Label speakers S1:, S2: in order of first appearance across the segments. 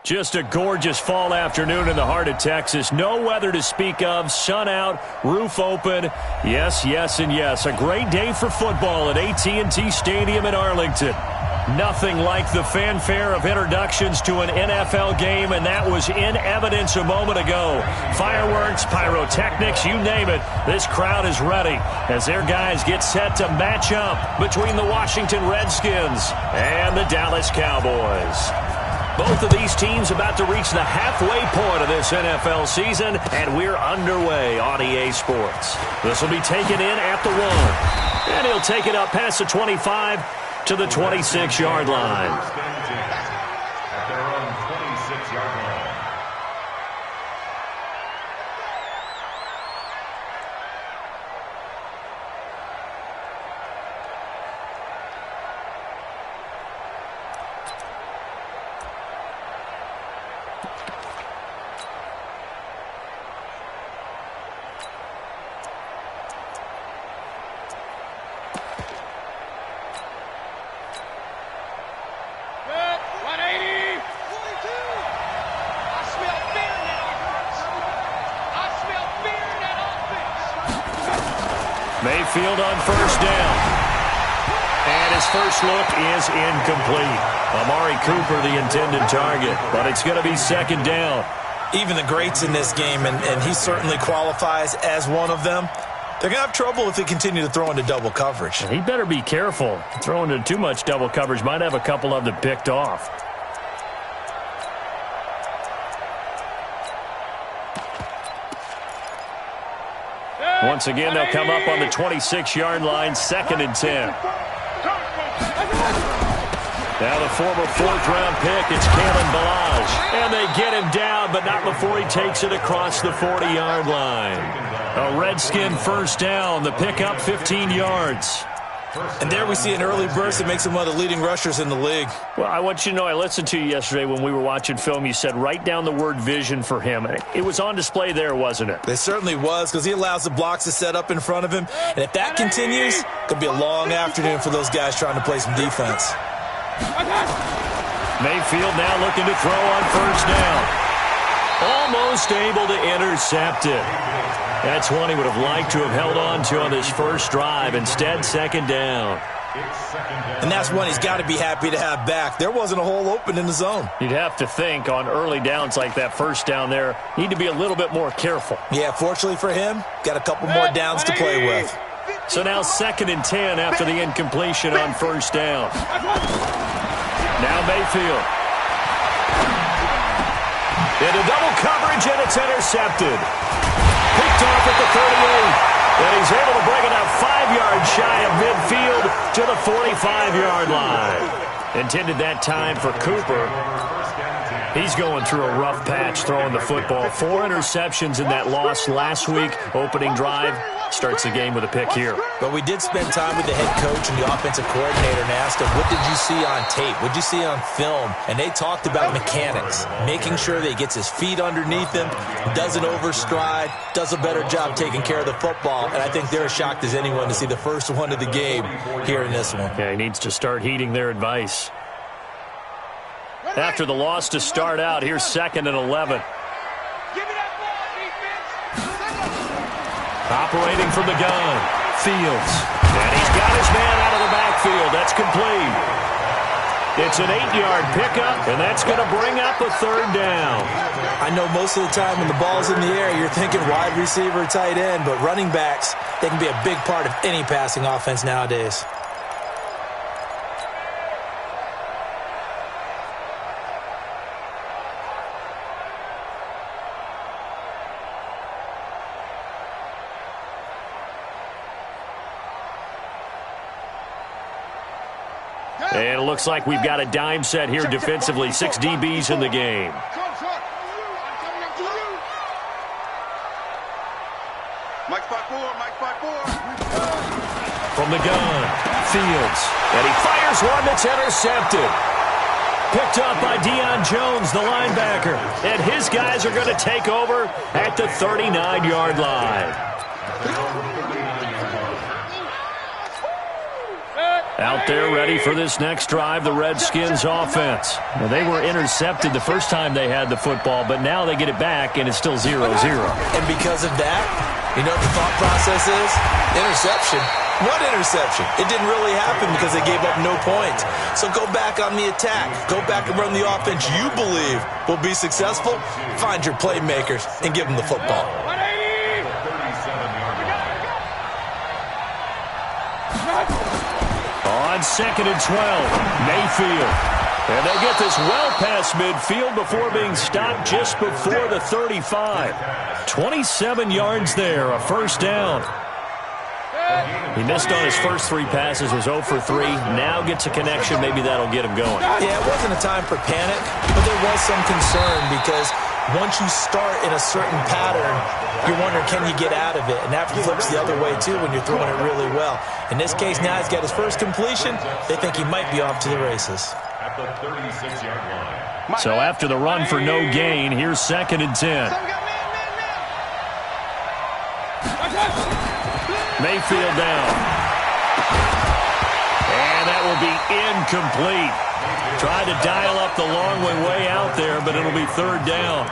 S1: Just a gorgeous fall afternoon in the heart of Texas. No weather to speak of. Sun out, roof open. Yes, yes, and yes. A great day for football at AT&T Stadium in Arlington. Nothing like the fanfare of introductions to an NFL game, and that was in evidence a moment ago. Fireworks, pyrotechnics, you name it. This crowd is ready as their guys get set to match up between the Washington Redskins and the Dallas Cowboys. Both of these teams about to reach the halfway point of this NFL season, and we're underway on EA Sports. This will be taken in at the 1, and he'll take it up past the 25 to the 26-yard line. Mayfield on first down. And his first look is incomplete. Amari Cooper, the intended target, but it's going to be second down.
S2: Even the greats in this game, and he certainly qualifies as one of them, they're going to have trouble if they continue to throw into double coverage.
S1: He better be careful. Throwing into too much double coverage might have a couple of them picked off. Once again, they'll come up on the 26-yard line, 2nd and 10. Now the former 4th-round pick, it's Kalen Ballage. And they get him down, but not before he takes it across the 40-yard line. A Redskin first down, the pickup 15 yards.
S2: And there we see an early burst that makes him one of the leading rushers in the league.
S1: Well, I want you to know, I listened to you yesterday when we were watching film. You said write down the word vision for him. It was on display there, wasn't it?
S2: It certainly was, because he allows the blocks to set up in front of him. And if that continues, it could be a long afternoon for those guys trying to play some defense.
S1: Mayfield now looking to throw on first down. Almost able to intercept it. That's one he would have liked to have held on to on this first drive. Instead, second down.
S2: And that's one he's got to be happy to have back. There wasn't a hole open in the zone.
S1: You'd have to think on early downs like that first down there, need to be a little bit more careful.
S2: Yeah, fortunately for him, got a couple more downs to play with.
S1: So now 2nd and 10 after the incompletion on first down. Now Mayfield. Into double coverage, and it's intercepted. Picked off at the 38. And he's able to bring it up 5 yards shy of midfield to the 45-yard line. Intended that time for Cooper. He's going through a rough patch throwing the football. 4 interceptions in that loss last week. Opening drive. Starts the game with a pick here.
S2: But we did spend time with the head coach and the offensive coordinator and asked him, what did you see on tape? What did you see on film? And they talked about mechanics, making sure that he gets his feet underneath him, doesn't overstride, does a better job taking care of the football. And I think they're as shocked as anyone to see the first one of the game here in this one.
S1: Yeah, he needs to start heeding their advice. After the loss to start out, here's 2nd and 11. Operating from the gun, Fields. And he's got his man out of the backfield. That's complete. It's an 8-yard pickup, and that's going to bring up a 3rd down.
S2: I know most of the time when the ball's in the air, you're thinking wide receiver, tight end, but running backs, they can be a big part of any passing offense nowadays.
S1: And it looks like we've got a dime set here defensively. 6 DBs in the game. From the gun, Fields. And he fires one that's intercepted. Picked up by Deion Jones, the linebacker. And his guys are going to take over at the 39-yard line. Out there ready for this next drive, the Redskins offense. Now, they were intercepted the first time they had the football, but now they get it back, and it's still 0-0.
S2: And because of that, you know what the thought process is? Interception. What interception? It didn't really happen because they gave up no points. So go back on the attack. Go back and run the offense you believe will be successful. Find your playmakers and give them the football.
S1: On 2nd and 12, Mayfield. And they get this well past midfield before being stopped just before the 35. 27 yards there, a first down. He missed on his first 3 passes, was 0 for 3. Now gets a connection. Maybe that'll get him going.
S2: Yeah, it wasn't a time for panic, but there was some concern because once you start in a certain pattern, you're wondering, can you get out of it? And that flips the other way, too, when you're throwing it really well. In this case, now he's got his first completion. They think he might be off to the races.
S3: At the 36-yard line.
S1: So after the run for no gain, here's 2nd and 10. Mayfield down. And that will be incomplete. Tried to dial up the long way out there, but it'll be 3rd down.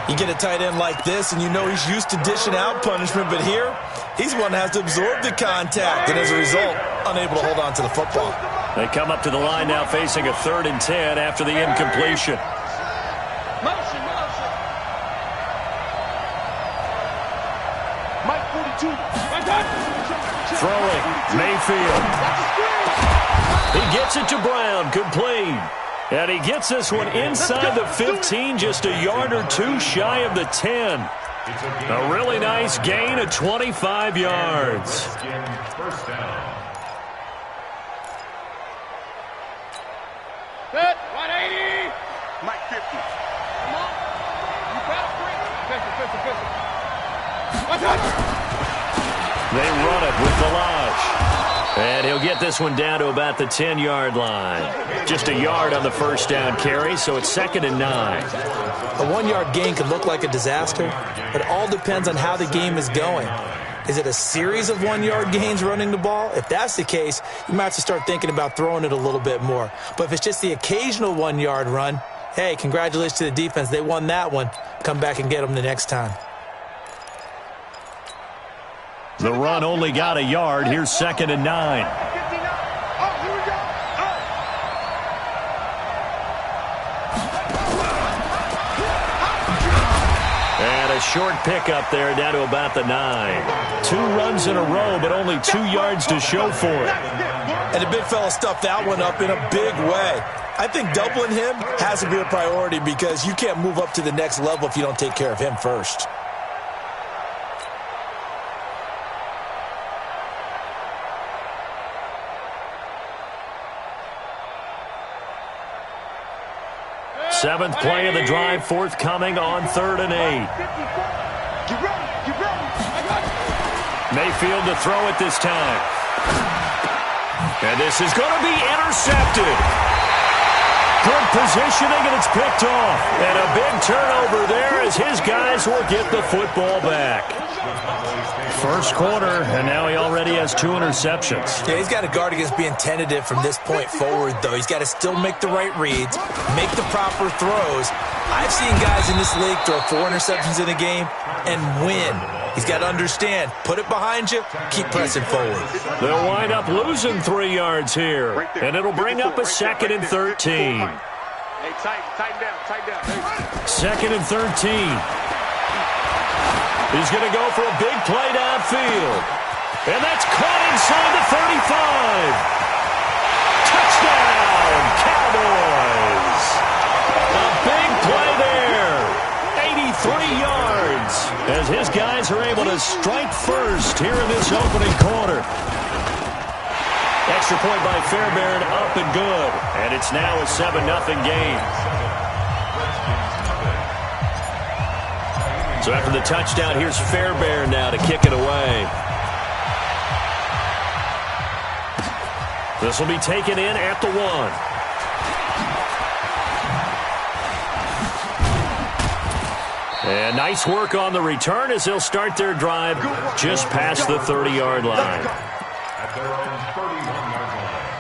S2: You get a tight end like this, and you know he's used to dishing out punishment, but here, he's one that has to absorb the contact, and as a result, unable to hold on to the football.
S1: They come up to the line now facing a 3rd and 10 after the incompletion. Throwing, Mayfield. He gets it to Brown, complete. And he gets this one inside the 15, just a yard or 2 shy of the 10. A really nice gain of 25 yards.
S3: First down.
S4: Set, 180. Mike 50. Come on. You better bring it.
S1: They run it with Bulldoggg. And he'll get this one down to about the 10-yard line. Just a yard on the first down carry, so it's 2nd and 9.
S2: A 1-yard gain could look like a disaster. It all depends on how the game is going. Is it a series of 1-yard gains running the ball? If that's the case, you might have to start thinking about throwing it a little bit more. But if it's just the occasional 1-yard run, hey, congratulations to the defense. They won that one. Come back and get them the next time.
S1: The run only got a yard. Here's 2nd and 9. And a short pickup there down to about the 9. 2 runs in a row, but only 2 yards to show for it.
S2: And the big fella stuffed that one up in a big way. I think doubling him has to be a priority because you can't move up to the next level if you don't take care of him first.
S1: Seventh play of the drive, forthcoming on 3rd and 8. Mayfield to throw it this time. And this is going to be intercepted. Good positioning, and it's picked off. And a big turnover there as his guys will get the football back. First quarter, and now he already has 2 interceptions.
S2: Yeah, he's got to guard against being tentative from this point forward, though. He's got to still make the right reads, make the proper throws. I've seen guys in this league throw 4 interceptions in a game and win. He's got to understand, put it behind you, keep pressing forward.
S1: They'll wind up losing 3 yards here, and it'll bring up a 2nd and 13.
S4: Hey, tighten down.
S1: 2nd and 13. He's going to go for a big play downfield. And that's caught inside the 35. Touchdown, Cowboys. A big play there. 83 yards as his guys are able to strike first here in this opening quarter. Extra point by Fairbairn, up and good. And it's now a 7-0 game. So after the touchdown, here's Fairbairn now to kick it away. This will be taken in at the 1. And nice work on the return as they'll start their drive just past the 30-yard line.
S3: At their own 31-yard line.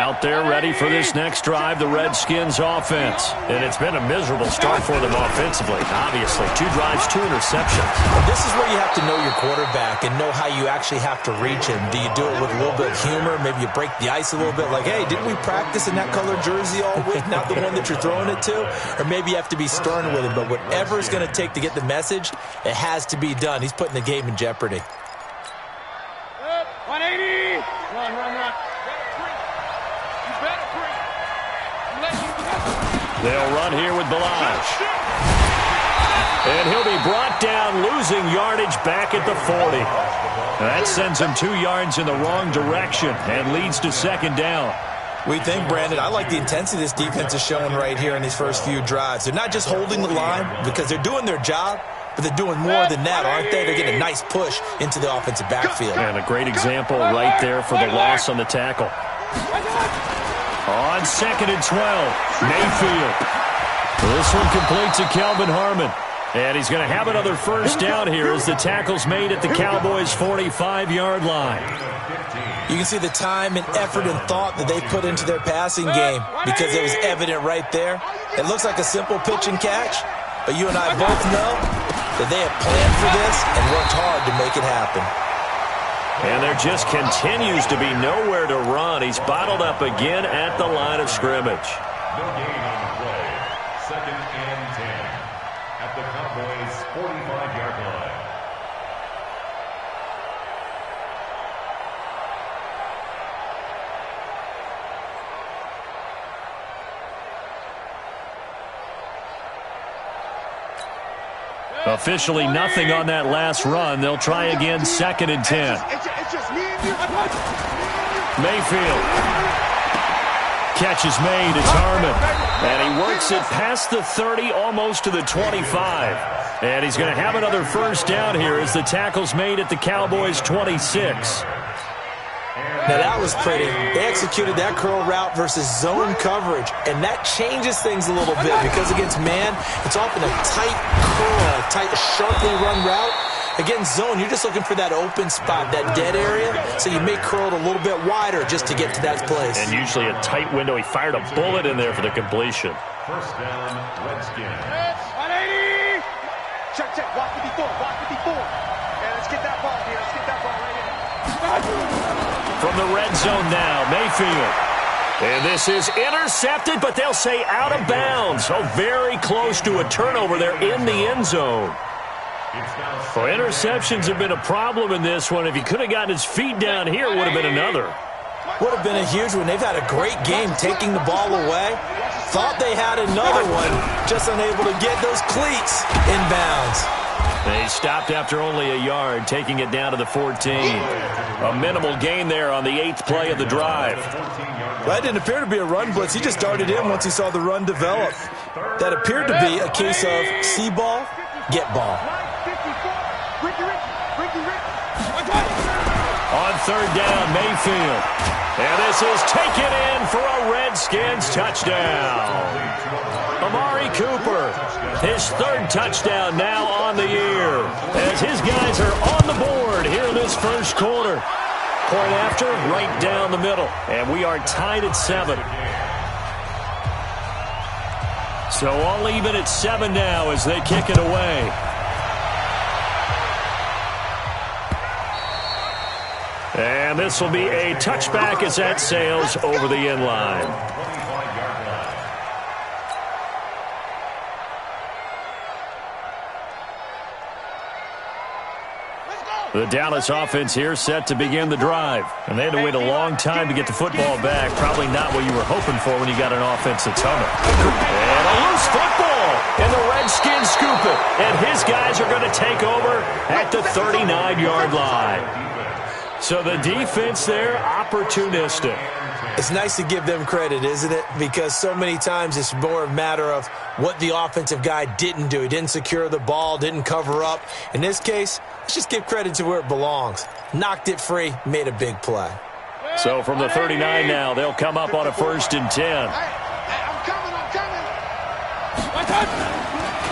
S1: Out there ready for this next drive, the Redskins offense. And it's been a miserable start for them offensively, obviously. 2 drives, 2 interceptions.
S2: This is where you have to know your quarterback and know how you actually have to reach him. Do you do it with a little bit of humor? Maybe you break the ice a little bit like, hey, didn't we practice in that color jersey all week, not the one that you're throwing it to? Or maybe you have to be stern with him. But whatever it's going to take to get the message, it has to be done. He's putting the game in jeopardy.
S4: 180. Run.
S1: They'll run here with Bulldoggg. And he'll be brought down, losing yardage back at the 40. That sends him 2 yards in the wrong direction and leads to 2nd down.
S2: We think, Brandon, I like the intensity this defense is showing right here in these first few drives. They're not just holding the line because they're doing their job, but they're doing more than that, aren't they? They're getting a nice push into the offensive backfield.
S1: And a great example right there for the loss on the tackle. On 2nd and 12, Mayfield. This one complete to Kelvin Harmon. And he's going to have another first down here as the tackle's made at the Cowboys' 45-yard line.
S2: You can see the time and effort and thought that they put into their passing game because it was evident right there. It looks like a simple pitch and catch, but you and I both know that they have planned for this and worked hard to make it happen.
S1: And there just continues to be nowhere to run. He's bottled up again at the line of scrimmage.
S3: No gain on the play. 2nd and 10 at the Cowboys' 45-yard line.
S1: Officially nothing on that last run. They'll try again, 2nd and 10. Mayfield. Catch is made. It's Harmon. And he works it past the 30, almost to the 25. And he's going to have another first down here as the tackle's made at the Cowboys' 26.
S2: Now, that was pretty. They executed that curl route versus zone coverage, and that changes things a little bit because against man, it's often a tight curl, a tight, sharply run route. Against zone, you're just looking for that open spot, that dead area, so you may curl it a little bit wider just to get to that place.
S1: And usually a tight window. He fired a bullet in there for the completion.
S3: First down, Redskins.
S4: 180. Check. Watch 54. And let's get that ball here. Let's get that ball right here.
S1: From the red zone now, Mayfield. And this is intercepted, but they'll say out of bounds. So very close to a turnover there in the end zone. Well, interceptions have been a problem in this one. If he could have gotten his feet down here, it would have been another.
S2: Would have been a huge one. They've had a great game taking the ball away. Thought they had another one, just unable to get those cleats inbounds.
S1: They stopped after only a yard, taking it down to the 14. A minimal gain there on the 8th play of the drive.
S2: That didn't appear to be a run blitz. He just darted in once he saw the run develop. That appeared to be a case of see ball, get ball.
S1: On 3rd down, Mayfield. And this is taken in for a Redskins touchdown. Amari Cooper, his 3rd touchdown now on the year, as his guys are on the board here in this first quarter. Point after, right down the middle, and we are tied at 7. So all even at 7 now as they kick it away. And this will be a touchback as that sails over the end line. The Dallas offense here set to begin the drive. And they had to wait a long time to get the football back. Probably not what you were hoping for when you got an offense that's humming. And a loose football. And the Redskins scoop it. And his guys are going to take over at the 39-yard line. So the defense there, opportunistic.
S2: It's nice to give them credit, isn't it? Because so many times it's more a matter of what the offensive guy didn't do. He didn't secure the ball, didn't cover up. In this case, let's just give credit to where it belongs. Knocked it free, made a big play.
S1: So from the 39 now, they'll come up on a 1st and 10.
S4: I'm coming.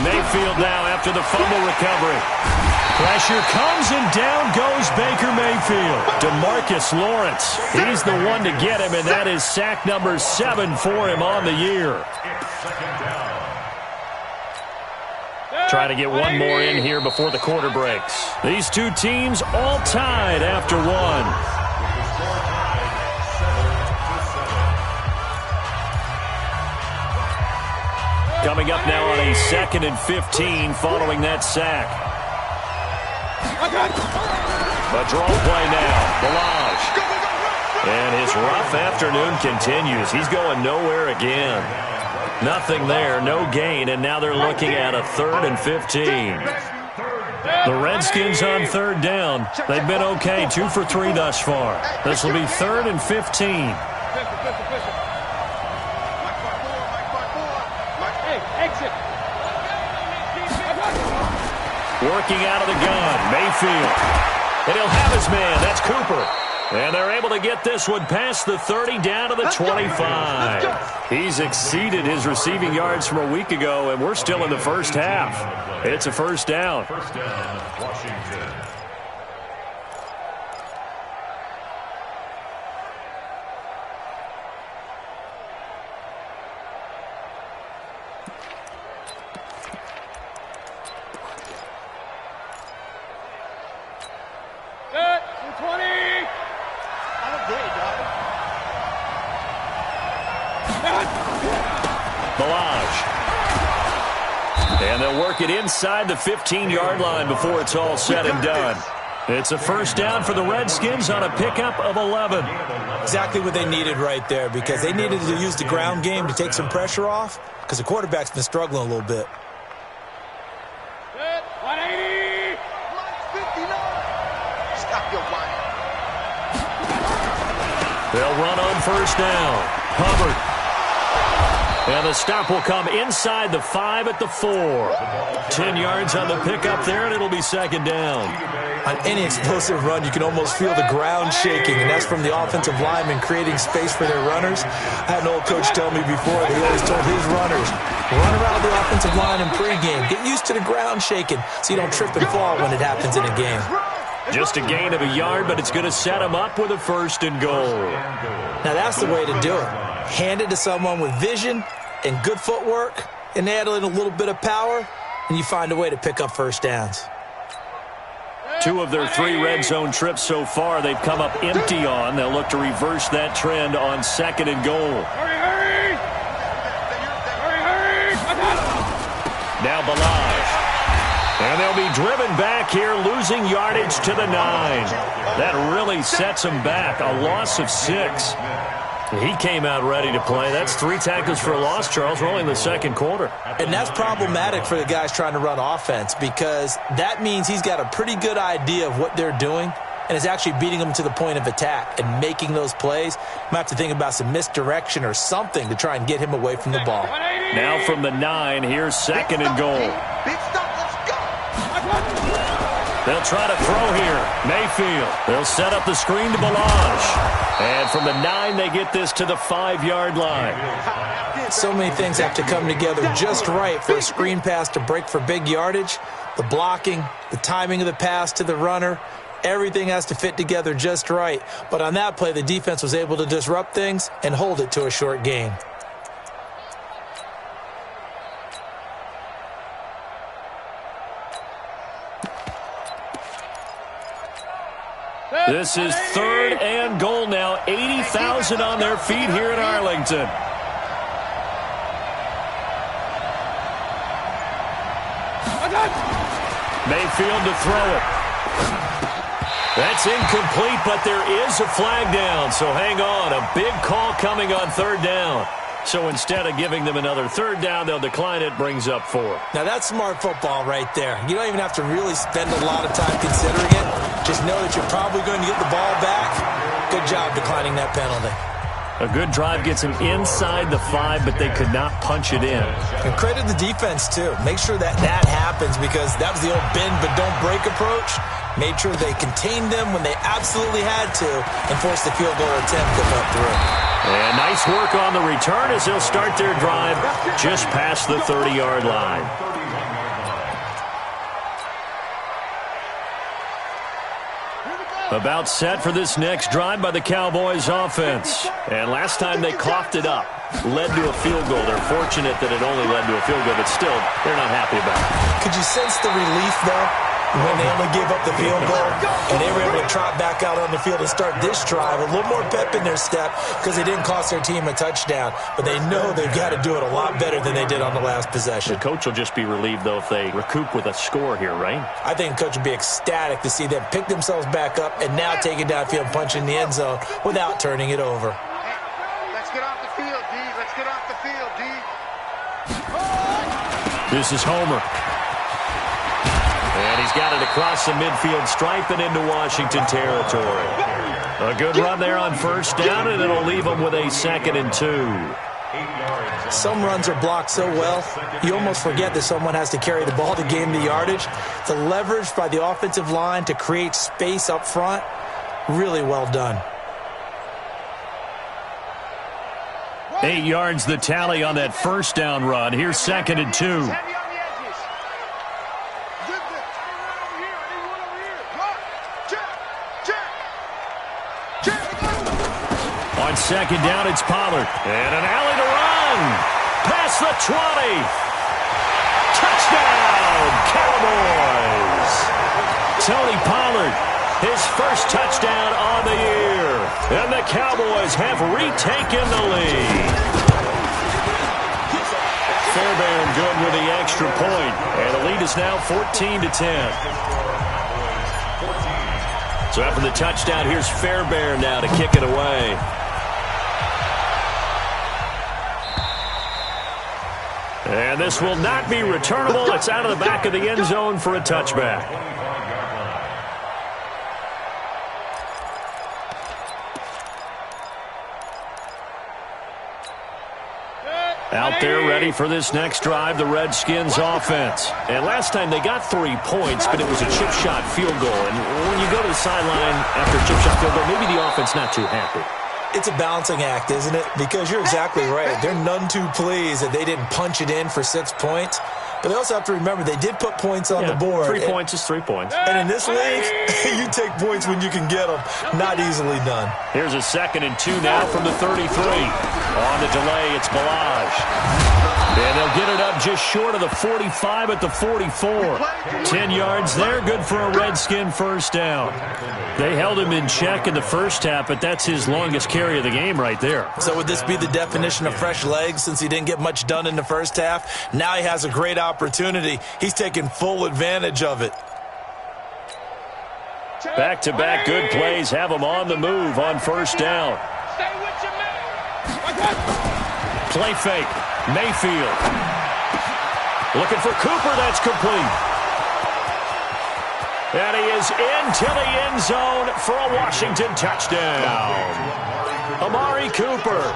S1: Mayfield now after the fumble recovery. Pressure comes and down goes Baker Mayfield. Mayfield. DeMarcus Lawrence. He's the one to get him, and that is sack number 7 for him on the year. Trying to get one more in here before the quarter breaks. These two teams all tied after one. Coming up now on a 2nd and 15 following that sack. A draw play now. Bulldoggg. And his rough afternoon continues. He's going nowhere again. Nothing there, no gain, and now they're looking at a 3rd and 15. The Redskins on 3rd down. They've been okay, 2 for 3 thus far. This will be 3rd and 15. Working out of the gun, Mayfield. And he'll have his man, that's Cooper. And they're able to get this one past the 30 down to the 25. He's exceeded his receiving yards from a week ago, and we're still in the first half. It's a first down.
S3: First down, Washington.
S1: And they'll work it inside the 15-yard line before it's all said and done. It's a first down for the Redskins on a pickup of 11.
S2: Exactly what they needed right there, because they needed to use the ground game to take some pressure off, because the quarterback's been struggling a little bit.
S4: 180. 59. Stop your whining.
S1: They'll run on first down. Hubbard. And the stop will come inside the 5 at the 4. 10 yards on the pickup there, and it'll be 2nd down.
S2: On any explosive run, you can almost feel the ground shaking, and that's from the offensive linemen creating space for their runners. I had an old coach tell me before that he always told his runners, run around the offensive line in pregame. Get used to the ground shaking so you don't trip and fall when it happens in a game.
S1: Just a gain of a yard, but it's going to set him up with a 1st and goal.
S2: Now that's the way to do it. Hand it to someone with vision and good footwork, and add in a little bit of power, and you find a way to pick up first downs.
S1: 2 of their 3 red zone trips so far they've come up empty on. They'll look to reverse that trend on 2nd and goal.
S4: Hurry!
S1: Now Bulldoggg. And they'll be driven back here, losing yardage to the 9. That really sets them back, a loss of 6. He came out ready to play. That's 3 tackles for a loss, Charles. We're only in the 2nd quarter.
S2: And that's problematic for the guys trying to run offense, because that means he's got a pretty good idea of what they're doing and is actually beating them to the point of attack and making those plays. Might have to think about some misdirection or something to try and get him away from the ball.
S1: Now from the 9, here's 2nd and goal.
S4: Big stop, let's go.
S1: They'll try to throw here. Mayfield. They'll set up the screen to Bulldoggg. And from the 9, they get this to the 5-yard line.
S2: So many things have to come together just right for a screen pass to break for big yardage. The blocking, the timing of the pass to the runner, everything has to fit together just right. But on that play, the defense was able to disrupt things and hold it to a short gain.
S1: This is 3rd and goal now. 80,000 on their feet here in Arlington. Mayfield to throw it. That's incomplete, but there is a flag down. So hang on. A big call coming on 3rd down. So instead of giving them another 3rd down, they'll decline it, brings up 4.
S2: Now that's smart football right there. You don't even have to really spend a lot of time considering it. Just know that you're probably going to get the ball back. Good job declining that penalty.
S1: A good drive gets him inside the 5, but they could not punch it in.
S2: And credit the defense, too. Make sure that happens, because that was the old bend but don't break approach. Made sure they contained them when they absolutely had to and forced the field goal attempt to put through.
S1: And nice work on the return as they'll start their drive just past the 30-yard line. About set for this next drive by the Cowboys offense. And last time they coughed it up, led to a field goal. They're fortunate that it only led to a field goal, but still, they're not happy about it.
S2: Could you sense the relief, though, when they only gave up the field goal and they were able to trot back out on the field and start this drive? A little more pep in their step because they didn't cost their team a touchdown, but they know they've got to do it a lot better than they did on the last possession.
S1: The coach will just be relieved, though, if they recoup with a score here, right?
S2: I think the coach would be ecstatic to see them pick themselves back up and now take it downfield and punch in the end zone without turning it over.
S4: Let's get off the field, D. Let's get off the field, D.
S1: This is Homer. And he's got it across the midfield stripe and into Washington territory. A good run there on first down, and it'll leave them with a 2nd and 2.
S2: Some runs are blocked so well, you almost forget that someone has to carry the ball to gain the yardage. The leverage by the offensive line to create space up front, really well done.
S1: 8 yards the tally on that first down run. Here's 2nd and 2. On 2nd down, it's Pollard. And an alley to run. Past the 20. Touchdown, Cowboys. Tony Pollard, his first touchdown on the year. And the Cowboys have retaken the lead. Fairbairn good with the extra point. And the lead is now 14-10. So after the touchdown, here's Fairbairn now to kick it away. And this will not be returnable. It's out of the back of the end zone for a touchback. Out there ready for this next drive, the Redskins offense. And last time they got 3 points, but it was a chip shot field goal. And when you go to the sideline after a chip shot field goal, maybe the offense not too happy.
S2: It's a balancing act, isn't it? Because you're exactly right. They're none too pleased that they didn't punch it in for 6 points. But they also have to remember they did put points on the board.
S1: 3 points is 3 points.
S2: And in this league, you take points when you can get them. Not easily done.
S1: Here's a 2nd and 2 now from the 33. On the delay, it's Bulldoggg. And they'll get it up just short of the 45 at the 44. 10 yards there, good for a Redskin first down. They held him in check in the first half, but that's his longest carry of the game right there.
S2: So would this be the definition of fresh legs since he didn't get much done in the first half? Now he has a great opportunity. He's taking full advantage of it.
S1: Back-to-back good plays have him on the move on first down. Play fake. Mayfield. Looking for Cooper. That's complete. And he is into the end zone for a Washington touchdown. Amari Cooper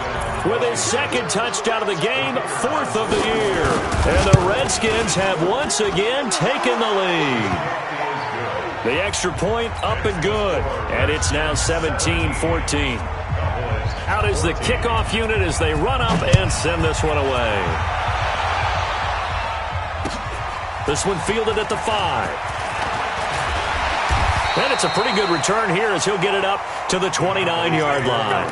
S1: with his 2nd touchdown of the game, 4th of the year. And the Redskins have once again taken the lead. The extra point up and good. And it's now 17-14. Out is the kickoff unit as they run up and send this one away. This one fielded at the 5. And it's a pretty good return here as he'll get it up to the 29-yard line.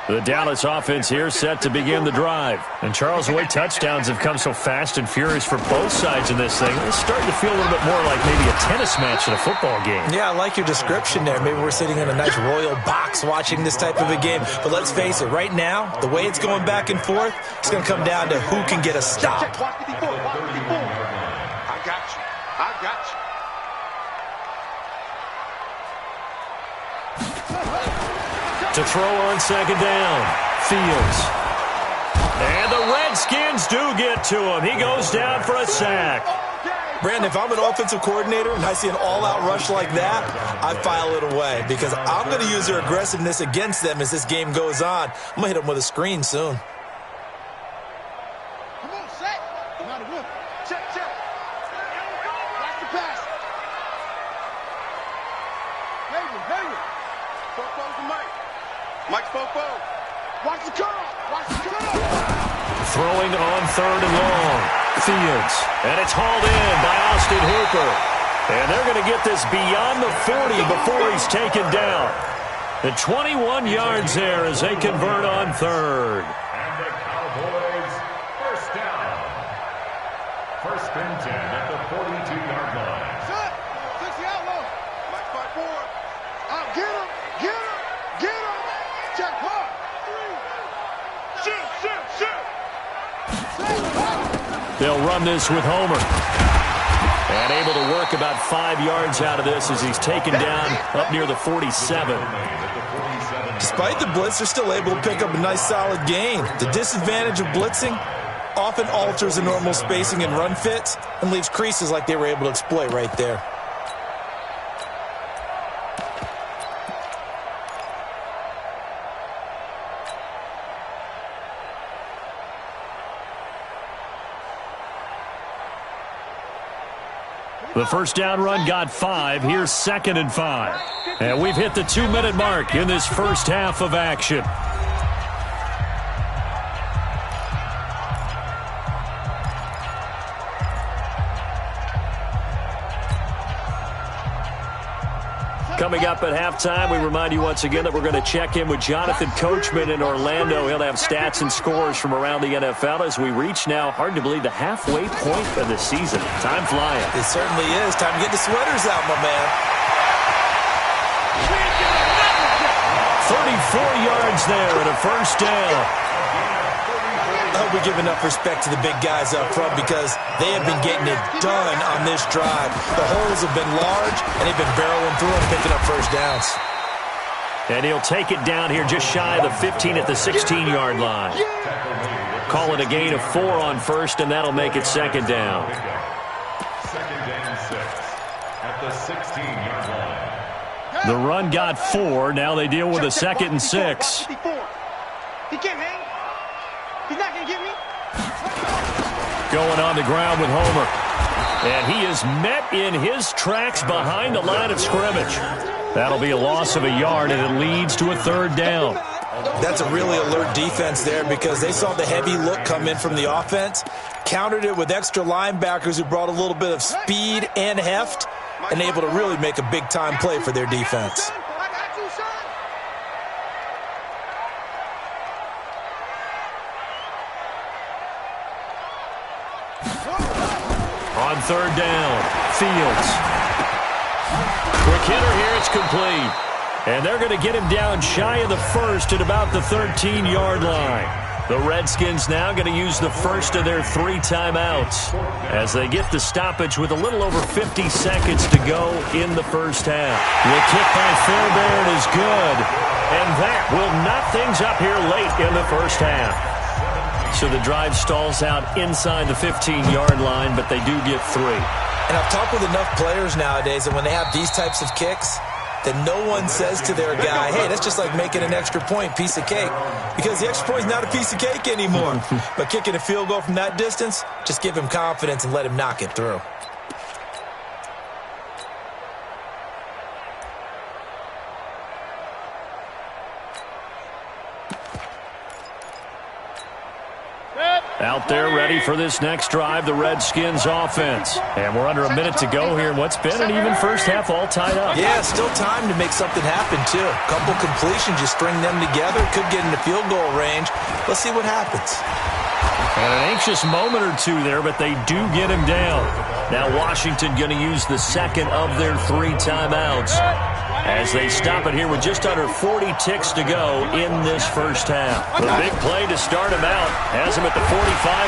S1: The Dallas offense here set to begin the drive. And Charles, the way touchdowns have come so fast and furious for both sides in this thing, it's starting to feel a little bit more like maybe a tennis match in a football game.
S2: Yeah, I like your description there. Maybe we're sitting in a nice royal box watching this type of a game. But let's face it, right now, the way it's going back and forth, it's going to come down to who can get a stop.
S4: I got you. I got you.
S1: To throw on 2nd down. Fields. And the Redskins do get to him. He goes down for a sack.
S2: Brandon, if I'm an offensive coordinator and I see an all-out rush like that, I file it away because I'm going to use their aggressiveness against them as this game goes on. I'm going to hit them with a screen soon.
S4: Come on, set. Not a whip. Check, check. Watch the pass. Hayden. Football's the mic. Mike's Fofo. Watch the curl. Watch the curl.
S1: Throwing on 3rd and long. Fields. And it's hauled in by Austin Hooper. And they're going to get this beyond the 40 before he's taken down. The 21 yards there as they convert on 3rd.
S3: And the Cowboys first down. 1st and 10 at the 42-yard line.
S4: Set. 60 outlaw. Mike 5-4. Out. Get him. Get him. Get him. Check. Hard. 3. Shoot. Shoot. Shoot.
S1: They'll run this with Homer. And able to work about 5 yards out of this as he's taken down up near the 47.
S2: Despite the blitz, they're still able to pick up a nice solid gain. The disadvantage of blitzing often alters the normal spacing and run fits and leaves creases like they were able to exploit right there.
S1: The first down run got 5. Here's 2nd and 5. And we've hit the 2-minute mark in this first half of action. Coming up at halftime, we remind you once again that we're going to check in with Jonathan Coachman in Orlando. He'll have stats and scores from around the NFL as we reach now, hard to believe, the halfway point of the season. Time flying.
S2: It certainly is. Time to get the sweaters out, my man.
S1: 34 yards there and a first down.
S2: I hope we give enough respect to the big guys up front because they have been getting it done on this drive. The holes have been large, and they've been barreling through and picking up first downs.
S1: And he'll take it down here just shy of the 15 at the 16-yard line. Call it a gain of 4 on first, and that'll make it 2nd down.
S3: 2nd and 6 at the 16-yard line.
S1: The run got 4. Now they deal with a 2nd and 6.
S4: He can't hang. He's not going to get me.
S1: Going on the ground with Homer. And he is met in his tracks behind the line of scrimmage. That'll be a loss of a yard, and it leads to a 3rd down.
S2: That's a really alert defense there because they saw the heavy look come in from the offense, countered it with extra linebackers who brought a little bit of speed and heft, and able to really make a big-time play for their defense.
S1: On 3rd down, Fields. Quick hitter here, it's complete. And they're going to get him down shy of the 1st at about the 13-yard line. The Redskins now going to use the first of their 3 timeouts as they get the stoppage with a little over 50 seconds to go in the first half. The kick by Fairbairn is good, and that will knock things up here late in the first half. So the drive stalls out inside the 15-yard line, but they do get 3.
S2: And I've talked with enough players nowadays that when they have these types of kicks, that no one says to their guy, hey, that's just like making an extra point, piece of cake. Because the extra point is not a piece of cake anymore. But kicking a field goal from that distance, just give him confidence and let him knock it through.
S1: Out there ready for this next drive, the Redskins offense. And we're under a minute to go here in what's been an even first half all tied up.
S2: Yeah, still time to make something happen, too. Couple completions, you string them together, could get into field goal range. Let's see what happens.
S1: And an anxious moment or two there, but they do get him down. Now Washington going to use the second of their 3 timeouts as they stop it here with just under 40 ticks to go in this first half. The big play to start him out has him at the 45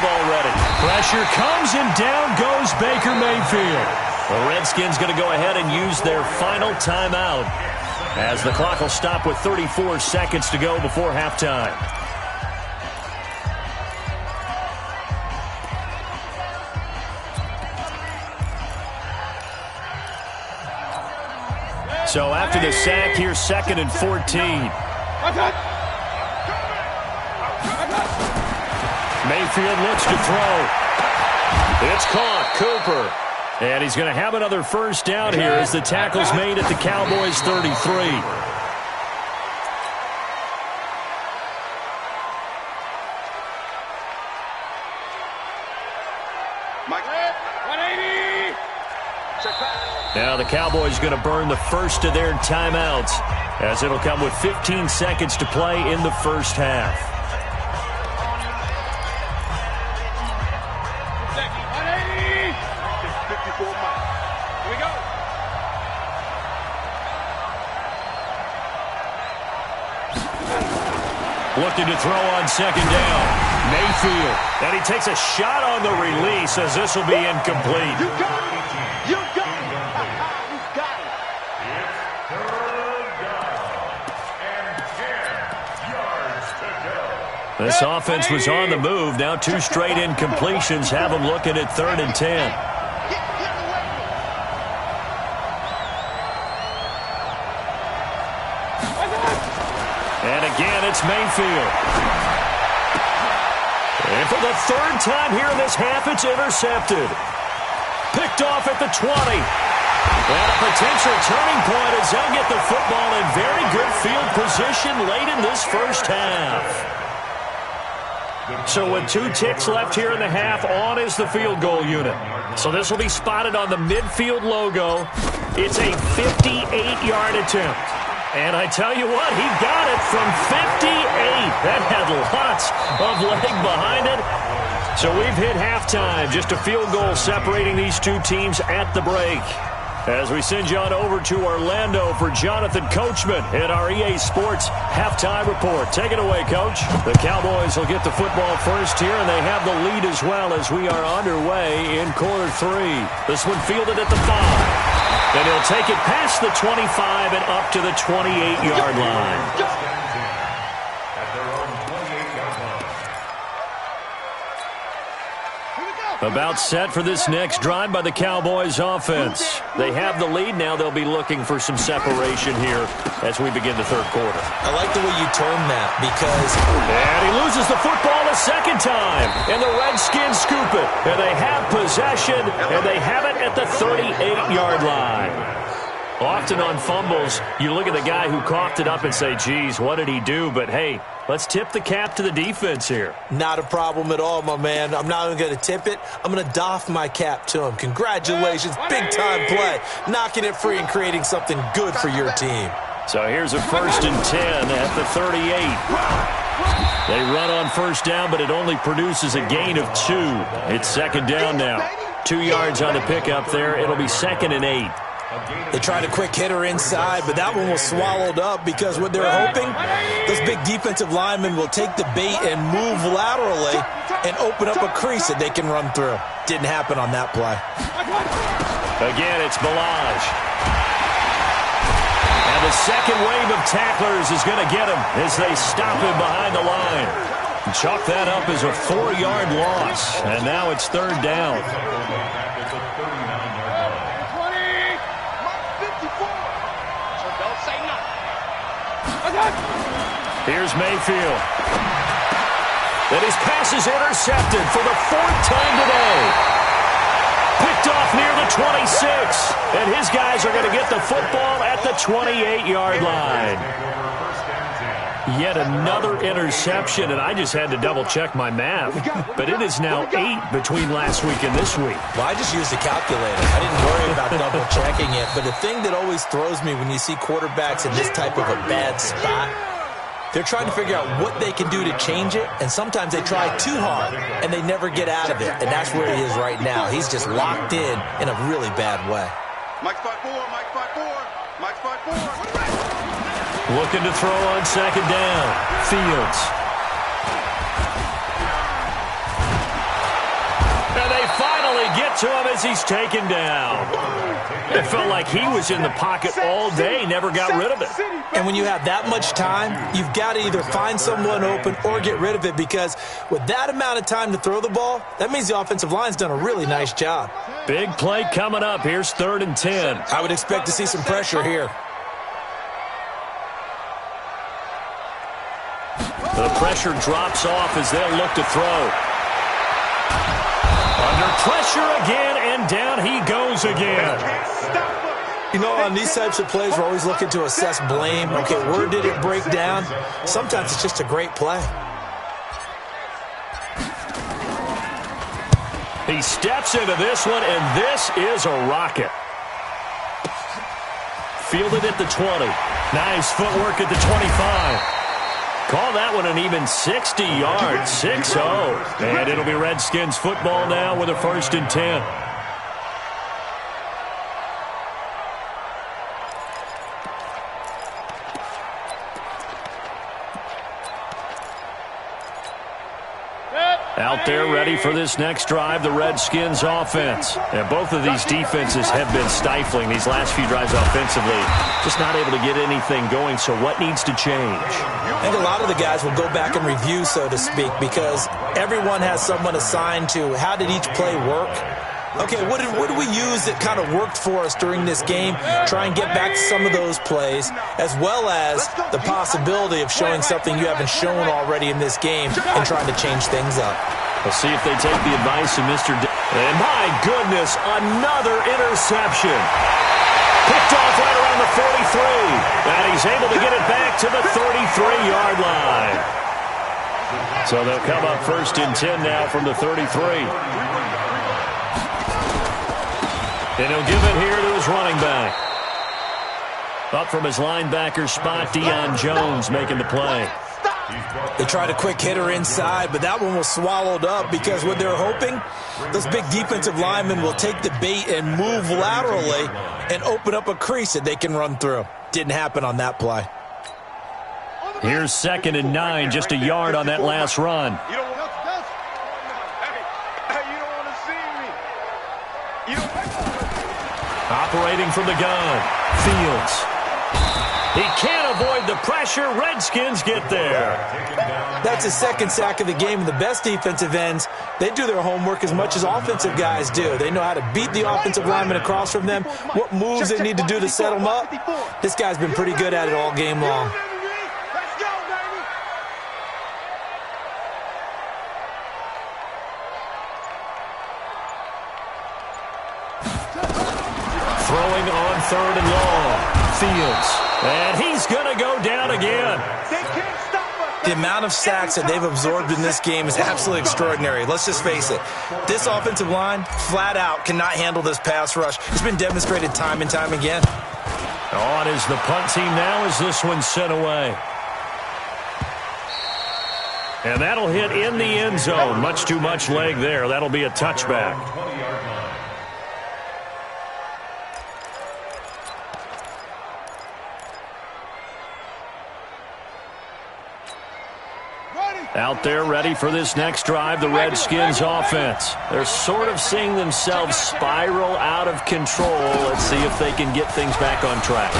S1: already. Pressure comes and down goes Baker Mayfield. The Redskins going to go ahead and use their final timeout as the clock will stop with 34 seconds to go before halftime. So after the sack, here's 2nd and 14. Mayfield looks to throw. It's caught. Cooper. And he's going to have another first down here as the tackle's made at the Cowboys' 33. Now the Cowboys going to burn the first of their timeouts, as it'll come with 15 seconds to play in the first half.
S4: Here we go.
S1: Looking to throw on second down. Mayfield. And he takes a shot on the release, as this will be incomplete.
S4: You got it. You got it. You got it.
S3: It's third down and 10 yards to go.
S1: This offense was on the move. Now 2 straight incompletions have them looking at 3rd and 10. And again, it's Mayfield. And for the 3rd time here in this half, it's intercepted. Picked off at the 20. And a potential turning point as they'll get the football in very good field position late in this first half. So with 2 ticks left here in the half, on is the field goal unit. So this will be spotted on the midfield logo. It's a 58-yard attempt. And I tell you what, he got it from 58. That had lots of leg behind it. So we've hit halftime. Just a field goal separating these 2 teams at the break. As we send you on over to Orlando for Jonathan Coachman in our EA Sports halftime report. Take it away, Coach. The Cowboys will get the football first here, and they have the lead as well as we are underway in quarter 3. This one fielded at the 5. And he'll take it past the 25 and up to the 28-yard line. About set for this next drive by the Cowboys offense. They have the lead. Now they'll be looking for some separation here as we begin the 3rd quarter.
S2: I like the way you term that because...
S1: And he loses the football a second time. And the Redskins scoop it. And they have possession. And they have it at the 38-yard line. Often on fumbles, you look at the guy who coughed it up and say, geez, what did he do? But, hey, let's tip the cap to the defense here.
S2: Not a problem at all, my man. I'm not even going to tip it. I'm going to doff my cap to him. Congratulations. Big-time play. Knocking it free and creating something good for your team.
S1: So here's a 1st and 10 at the 38. They run on first down, but it only produces a gain of 2. It's 2nd down now. 2 yards on the pickup there. It'll be 2nd and 8.
S2: They tried a quick hitter inside, but that one was swallowed up because what they're hoping, those big defensive linemen will take the bait and move laterally and open up a crease that they can run through. Didn't happen on that play.
S1: Again, it's Bulldoggg. And the second wave of tacklers is going to get him as they stop him behind the line. Chalk that up as a 4-yard loss, and now it's 3rd down. Here's Mayfield. And his pass is intercepted for the 4th time today. Picked off near the 26. And his guys are going to get the football at the 28-yard line. Yet another interception, and I just had to double-check my math. But it is now 8 between last week and this week.
S2: Well, I just used a calculator. I didn't worry about double-checking it. But the thing that always throws me when you see quarterbacks in this type of a bad spot, they're trying to figure out what they can do to change it, and sometimes they try too hard, and they never get out of it. And that's where he is right now. He's just locked in a really bad way.
S4: Mike's 5-4, Mike's 5-4, Mike's 5-4.
S1: Looking to throw on 2nd down. Fields. And they finally get to him as he's taken down. It felt like he was in the pocket all day, never got rid of it.
S2: And when you have that much time, you've got to either find someone open or get rid of it, because with that amount of time to throw the ball, that means the offensive line's done a really nice job.
S1: Big play coming up. Here's 3rd and 10.
S2: I would expect to see some pressure here.
S1: The pressure drops off as they'll look to throw. Under pressure again, and down he goes again.
S2: You know, on these types of plays, we're always looking to assess blame. Okay, where did it break down? Sometimes it's just a great play.
S1: He steps into this one, and this is a rocket. fielded at the 20. Nice footwork at the 25. Call that one an even 60 yards, 6-0. And it'll be Redskins football now with a 1st and 10. Out there ready for this next drive, the Redskins offense. And both of these defenses have been stifling these last few drives offensively. Just not able to get anything going, so what needs to change?
S2: I think a lot of the guys will go back and review, so to speak, because everyone has someone assigned to how did each play work. Okay, what did we use that kind of worked for us during this game? Try and get back to some of those plays, as well as the possibility of showing something you haven't shown already in this game and trying to change things up.
S1: We'll see if they take the advice of Mr. And my goodness, another interception. Picked off right around the 43. And he's able to get it back to the 33-yard line. So they'll come up 1st and 10 now from the 33. And he'll give it here to his running back. Up from his linebacker spot, Deion Jones making the play.
S2: They tried a quick hitter inside, but that one was swallowed up because what they're hoping, those big defensive linemen will take the bait and move laterally and open up a crease that they can run through. Didn't happen on that play.
S1: Here's 2nd and 9, just a yard on that last run. Operating from the gun, Fields. He can't avoid the pressure. Redskins get there.
S2: That's his 2nd sack of the game. And the best defensive ends, they do their homework as much as offensive guys do. They know how to beat the offensive lineman across from them, what moves they need to do to set them up. This guy's been pretty good at it all game long.
S1: Throwing on 3rd and long. Fields. And he's going to go down again.
S2: The amount of sacks that they've absorbed in this game is absolutely extraordinary. Let's just face it. This offensive line, flat out, cannot handle this pass rush. It's been demonstrated time and time again.
S1: On is the punt team now as this one's sent away. And that'll hit in the end zone. Much too much leg there. That'll be a touchback. Out there ready for this next drive, the Redskins offense. They're sort of seeing themselves spiral out of control. Let's see if they can get things back on track.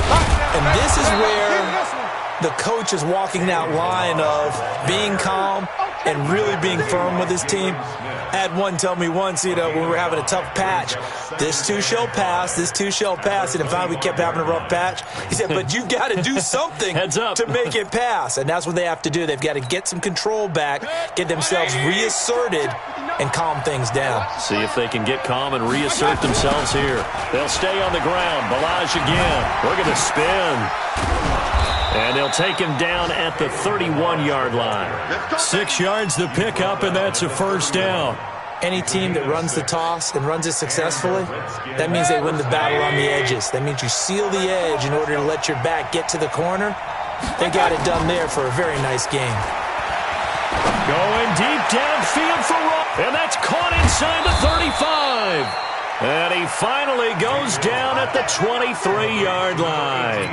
S2: And this is where the coach is walking that line of being calm and really being firm with his team. I had one tell me once, when we were having a tough patch, this too shall pass, this too shall pass. And finally we kept having a rough patch. He said, but you've got to do something to make it pass. And that's what they have to do. They've got to get some control back, get themselves reasserted, and calm things down.
S1: See if they can get calm and reassert themselves here. They'll stay on the ground. Bulldoggg again. We're going to spin. And they'll take him down at the 31-yard line. 6 yards the pickup, and that's a 1st down.
S2: Any team that runs the toss and runs it successfully, that means they win the battle on the edges. That means you seal the edge in order to let your back get to the corner. They got it done there for a very nice game.
S1: Going deep downfield for Ross, and that's caught inside the 35. And he finally goes down at the 23-yard line.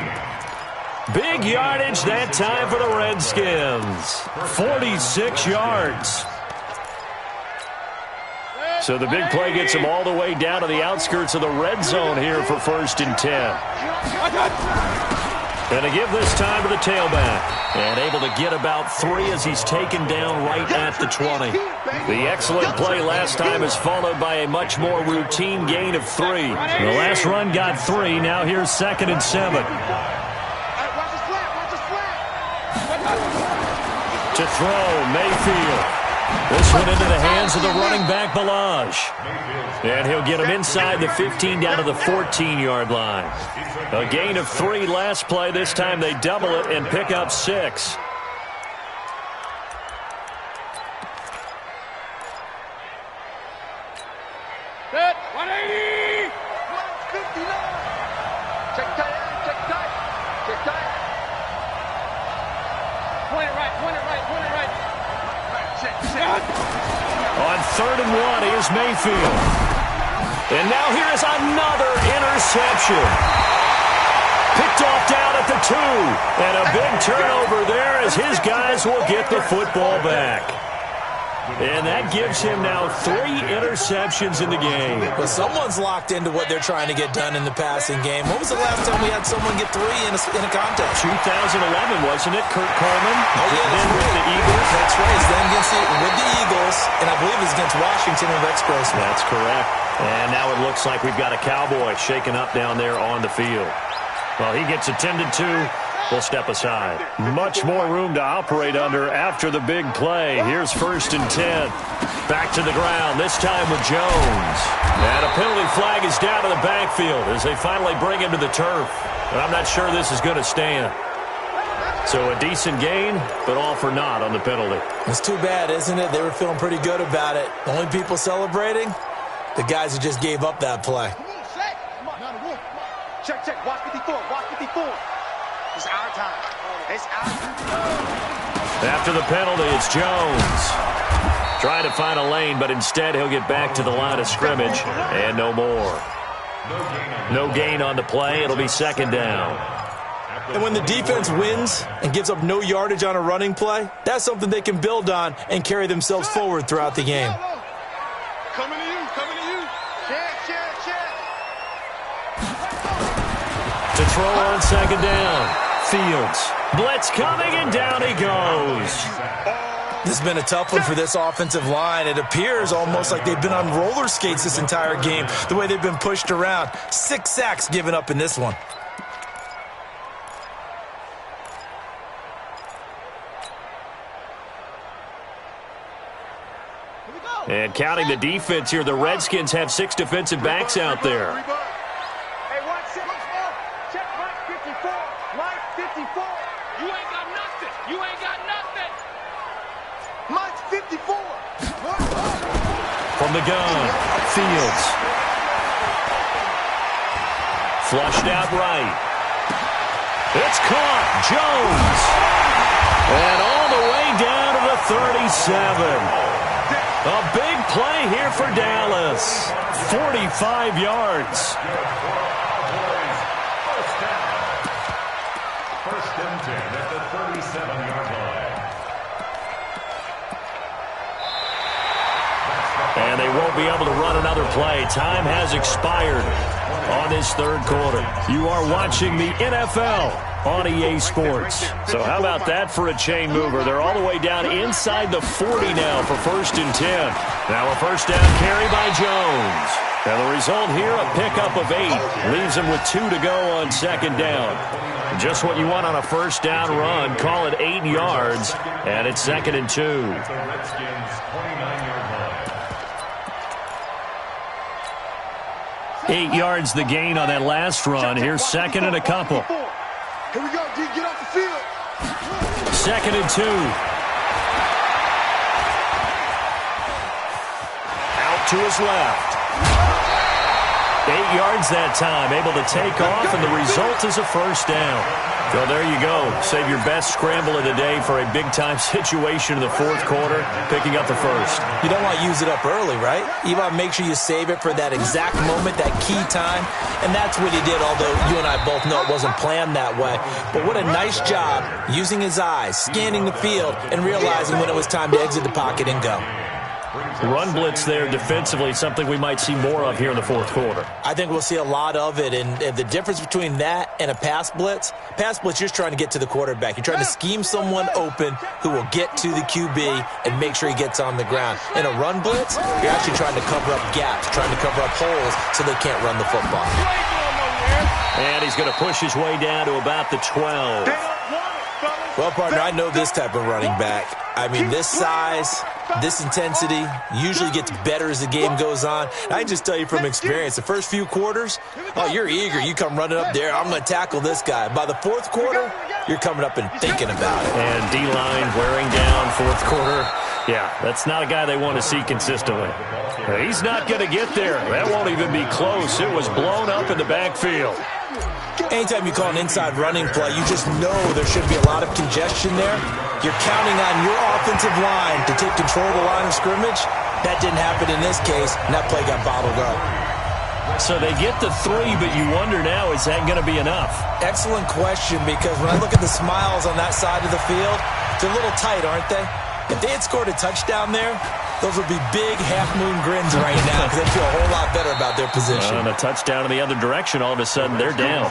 S1: Big yardage that time for the Redskins. 46 yards. So the big play gets him all the way down to the outskirts of the red zone here for 1st and 10. And to give this time to the tailback. And able to get about 3 as he's taken down right at the 20. The excellent play last time is followed by a much more routine gain of 3. The last run got 3. Now here's 2nd and 7. To throw, Mayfield. This one into the hands of the running back, Bulldoggg. And he'll get him inside the 15 down to the 14-yard line. A gain of 3 last play. This time they double it and pick up 6.
S4: Set, 180! 159! Check time, check time!
S1: On 3rd and 1, here's Mayfield. And now here is another interception. Picked off down at the 2. And a big turnover there as his guys will get the football back. And that gives him now 3 interceptions in the game.
S2: But someone's locked into what they're trying to get done in the passing game. When was the last time we had someone get 3 in a contest?
S1: 2011, wasn't it? Kurt Coleman.
S2: Oh, yeah,
S1: then with the Eagles.
S2: That's right. Then against with the Eagles, and I believe it's against Washington and Rex Grossman.
S1: That's correct. And now it looks like we've got a Cowboy shaken up down there on the field. Well, he gets attended to. We'll step aside. Much more room to operate under after the big play. Here's 1st and 10. Back to the ground, this time with Jones. And a penalty flag is down to the backfield as they finally bring him to the turf. But I'm not sure this is going to stand. So a decent gain, but all for naught on the penalty.
S2: It's too bad, isn't it? They were feeling pretty good about it. The only people celebrating, the guys who just gave up that play.
S4: Check, check. Watch 54. Watch 54. It's our time. It's our time.
S1: After the penalty, it's Jones. Trying to find a lane, but instead he'll get back to the line of scrimmage, and no more. No gain on the play. It'll be 2nd down.
S2: And when the defense wins and gives up no yardage on a running play, that's something they can build on and carry themselves forward throughout the game.
S4: Coming to you. Coming to you. Check.
S1: To throw on 2nd down. Fields. Blitz coming, and down he goes.
S2: This has been a tough one for this offensive line. It appears almost like they've been on roller skates this entire game, the way they've been pushed around. 6 sacks given up in this one.
S1: And counting the defense here, the Redskins have 6 defensive backs out there.
S4: Hey, watch 6. Check Mike 54. Mike 54. You ain't got nothing. You ain't got nothing. Mike 54.
S1: From the gun, Fields. Flushed out right. It's caught. Jones. And all the way down to the 37. A big play here for Dallas. 45 yards.
S3: First and 10 at the 37-yard line.
S1: And they won't be able to run another play. Time has expired on this 3rd quarter. You are watching the NFL on EA Sports. So how about that for a chain mover? They're all the way down inside the 40 now for 1st and 10. Now a 1st down carry by Jones. And the result here, a pickup of 8. Leaves him with 2 to go on 2nd down. Just what you want on a 1st down run. Call it 8 yards. And it's 2nd and 2.
S3: The Redskins' 29-yard line.
S1: 8 yards the gain on that last run. Here's 2nd and a couple.
S4: Here we go, D. Get off the field.
S1: 2nd and 2. Out to his left. 8 yards that time. Able to take off, and the result is a 1st down. So there you go. Save your best scramble of the day for a big-time situation in the 4th quarter, picking up the 1st.
S2: You don't want to use it up early, right? You want to make sure you save it for that exact moment, that key time. And that's what he did, although you and I both know it wasn't planned that way. But what a nice job using his eyes, scanning the field, and realizing when it was time to exit the pocket and go.
S1: Run blitz there defensively, something we might see more of here in the 4th quarter.
S2: I think we'll see a lot of it, and the difference between that and a pass blitz, you're just trying to get to the quarterback. You're trying to scheme someone open who will get to the QB and make sure he gets on the ground. In a run blitz, you're actually trying to cover up gaps, trying to cover up holes so they can't run the football.
S1: And he's going to push his way down to about the 12.
S2: Well, partner, I know this type of running back. I mean, this size, this intensity usually gets better as the game goes on. I can just tell you from experience, the first few quarters, oh, you're eager. You come running up there, I'm going to tackle this guy. By the 4th quarter, you're coming up and thinking about it.
S1: And D-line wearing down 4th quarter. Yeah, that's not a guy they want to see consistently. He's not going to get there. That won't even be close. It was blown up in the backfield.
S2: Anytime you call an inside running play, you just know there should be a lot of congestion there. You're counting on your offensive line to take control of the line of scrimmage. That didn't happen in this case, and that play got bottled up.
S1: So they get the 3, but you wonder now, is that going to be enough?
S2: Excellent question, because when I look at the smiles on that side of the field, they're a little tight, aren't they? If they had scored a touchdown there, those would be big half-moon grins right now because they feel a whole lot better about their position.
S1: And a touchdown in the other direction, all of a sudden they're down.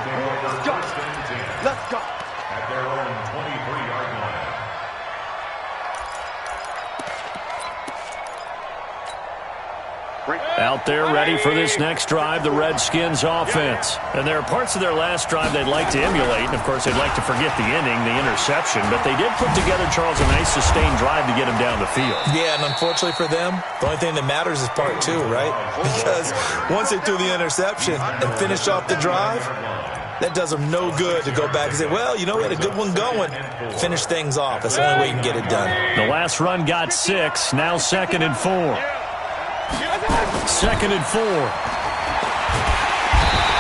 S4: Let's go.
S3: At their own 23-yard line.
S1: Out there ready for this next drive, the Redskins offense. And there are parts of their last drive they'd like to emulate. And, of course, they'd like to forget the ending, the interception. But they did put together, Charles, a nice sustained drive to get him down the field.
S2: Yeah, and unfortunately for them, the only thing that matters is part 2, right? Because once they threw the interception and finished off the drive, that does them no good to go back and say, well, you know, we had a good one going. Finish things off. That's the only way you can get it done.
S1: The last run got 6. Now 2nd and 4. 2nd and 4.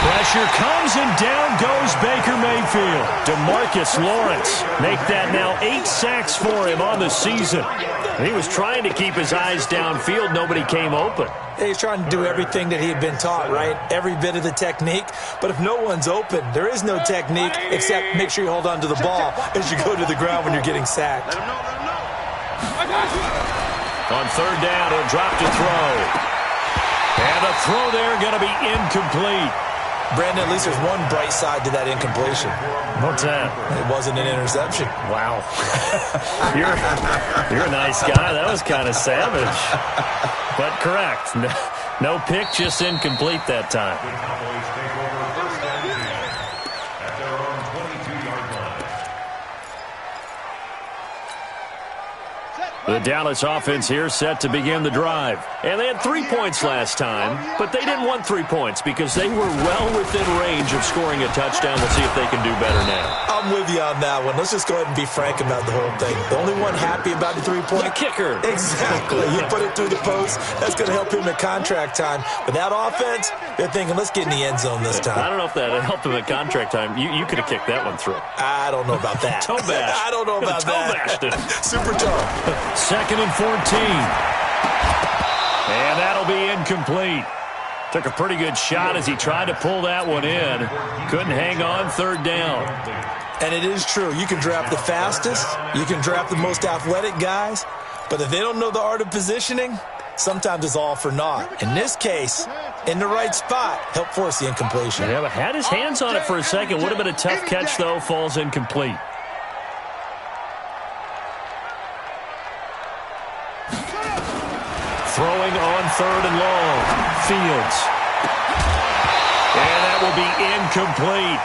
S1: Pressure comes and down goes Baker Mayfield. DeMarcus Lawrence make that now 8 sacks for him on the season. He was trying to keep his eyes downfield. Nobody came open.
S2: He's trying to do everything that he had been taught, right? Every bit of the technique. But if no one's open, there is no technique except make sure you hold on to the ball as you go to the ground when you're getting sacked.
S1: On 3rd down, he'll drop to throw. And the throw there going to be incomplete.
S2: Brandon, at least there's one bright side to that incompletion.
S1: What's that?
S2: It wasn't an interception.
S1: Wow. you're a nice guy. That was kind of savage. But correct. No pick, just incomplete that time.
S3: The Cowboys take over 1st and 10 at their own 22-yard line.
S1: The Dallas offense here set to begin the drive. And they had 3 points last time, but they didn't want 3 points because they were well within range of scoring a touchdown. We'll see if they can do better now.
S2: I'm with you on that one. Let's just go ahead and be frank about the whole thing. The only one happy about the 3-point?
S1: The kicker.
S2: Exactly. You put it through the post. That's going to help him at contract time. But that offense, they're thinking, let's get in the end zone this time.
S1: I don't know if that helped him at contract time. You could have kicked that one through.
S2: I don't know about that.
S1: Toe bash.
S2: I don't know about that.
S1: Toe bashed it.
S2: Super toe.
S1: 2nd and 14. And that'll be incomplete. Took a pretty good shot as he tried to pull that one in. Couldn't hang on 3rd down.
S2: And it is true. You can draft the fastest. You can draft the most athletic guys. But if they don't know the art of positioning, sometimes it's all for naught. In this case, in the right spot, helped force the incompletion.
S1: Yeah, but had his hands on it for a second. Would have been a tough catch, though. Falls incomplete. Throwing on 3rd and long. Fields. And that will be incomplete.